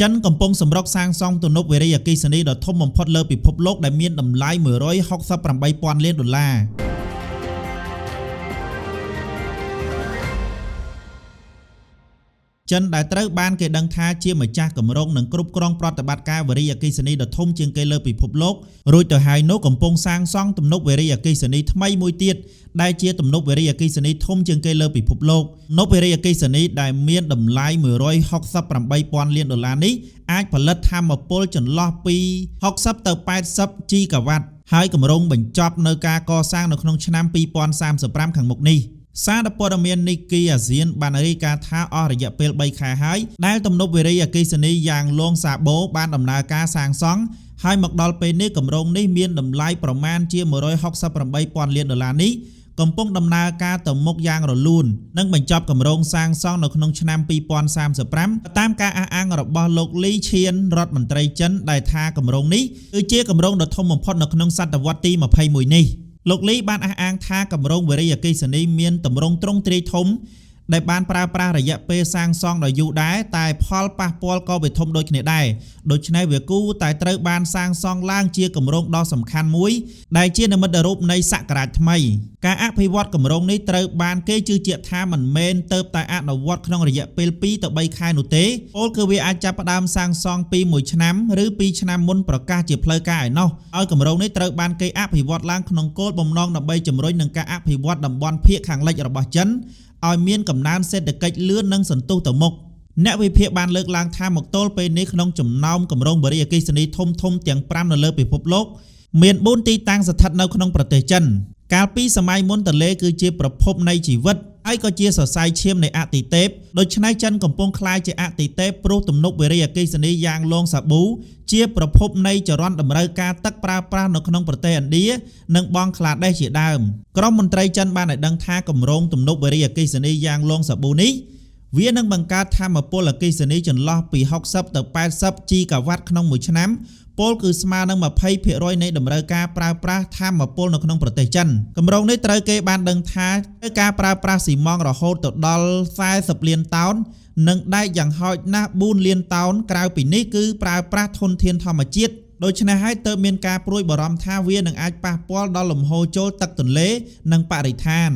ចិនកំពុងសម្រុកសាងសង់ទំនប់វារីអគ្គិសនីដ៏ធំបំផុតលើពិភពលោកដែលមានតម្លៃ$168,000 លាន ចិនដែលត្រូវបានគេដឹងថាជាម្ចាស់គម្រោងនិងគ្រប់គ្រងប្រតិបត្តិការវារីអគ្គិសនីដ៏ធំជាងគេលើពិភពលោករួចទៅហើយនោះកំពុងសាងសង់ទំនប់វារីអគ្គិសនីថ្មីមួយទៀតដែលជាទំនប់វារីអគ្គិសនីធំជាងគេលើពិភពលោកទំនប់វារីអគ្គិសនីដែលមានតម្លៃ$168,000 លាននេះអាចផលិតថាមពលចន្លោះពី60ទៅ80 GW ហើយគម្រោងបញ្ចប់នៅការកសាងនៅក្នុងឆ្នាំ2035ខាងមុខនេះសារព័ត៌មាន Nikkei ASEAN បានរាយការណ៍ថាអស់រយៈពេល 3 ខែហើយដែលទំនប់វារីអគ្គិសនីយ៉ាងលងសាបូបានដំណើរការសាងសង់ហើយមកដល់ពេលនេះគម្រោងនេះមានតម្លៃប្រមាណជា$168,000 លាននេះកំពុងដំណើរការទៅមុខយ៉ាងរលូននិងបញ្ចប់គម្រោងសាងសង់នៅក្នុងឆ្នាំ2035តាមការអះអាងរបស់លោកលីឈៀនរដ្ឋមន្ត្រីចិនដែលថាគម្រោងនេះគឺជាគម្រោងដ៏ធំបំផុតនៅក្នុងសតវត្សទី21នេះលោកលីបានអះអាងថាគម្រោងវារីអគ្គិសនីមានទម្រង់ទ្រង់ទ្រាយធំដែលបានប្រើប្រាស់រយៈពេលសាងសង់ដ៏យូរដែរតែផលប៉ះពាល់ក៏វាធំដូចគ្នាដែរដូច្នេះវាគួរតែត្រូវបានសាងសង់ឡើងជាគម្រោងដ៏សំខាន់មួយដែលជានិមិត្តរូបនៃសក្ការៈថ្មីការអភិវឌ្ឍគម្រោងនេះត្រូវបានគេជឿជាក់ថាមិនមែនទៅតែអនុវត្តក្នុងរយៈពេល2ទៅ3ខែនោះទេពលគឺវាអាចចាប់ផ្ដើមសាងសង់ពី1ឆ្នាំឬ2ឆ្នាំមុនប្រកាសជាផ្លូវការឯណោះឲ្យគម្រោងនេះត្រូវបានគេអភិវឌ្ឍឡើងក្នុងគោលបំណងដើម្បីជំរុញនឹងការអភិវឌ្ឍតំបន់ភាគខាងលិចរបស់ចិនឲ្យមានកំណើនសេដ្ឋកិច្ចលឿននិងសន្ទុះទៅមុខអ្នកវិភាគបានលើកឡើងថាមកទល់ពេលនេះក្នុងចំណោមគម្រោងវារីអគ្គិសនីធំទាំង5នៅលើពិភពលោកមាន4ទីតាំងស្ថិតនៅក្នុងប្រទេសចិនកាលពីសម័យមុនទន្លេគឺជាប្រភពនៃជីវិតហើយក៏ជាសរសៃឈាមនៃអាទិទេពដូច្នេះចិនកំពុងក្លាយជាអាទិទេពព្រោះទំនប់វារីអគ្គិសនីយ៉ាងលងសាប៊ូជាប្រភពនៃចរន្តតម្រូវការទឹកប្រើប្រាស់នៅក្នុងប្រទេសឥណ្ឌានិងបង់ក្លាដេសជាដើមក្រុមមន្ត្រីចិនបានឲ្យដឹងថាគម្រោងទំនប់វារីអគ្គិសនីយ៉ាងលងសាប៊ូនេះវានឹងបង្កើតថាមពលអគ្គិសនីចន្លោះពី60ទៅ80 GW ក្នុងមួយឆ្នាំពលគឺស្មើនឹង 20% នៃតម្រូវការប្រើប្រាស់ថាមពលនៅក្នុងប្រទេសចិនគម្រោងនេះត្រូវគេបានដឹងថាត្រូវការប្រើប្រាស់ស៊ីម៉ងតរហូតទៅដល់40 លានតោននិងដែកយ៉ាងហោចណាស់4 លានតោនក្រៅពីនេះគឺប្រើប្រាស់ធនធានធម្មជាតិដូច្នេះហើយទើបមានការព្រួយបារម្ភថាវានឹងអាចប៉ះពាល់ដល់លំហូរចូលទឹកទន្លេនិងបរិស្ថាន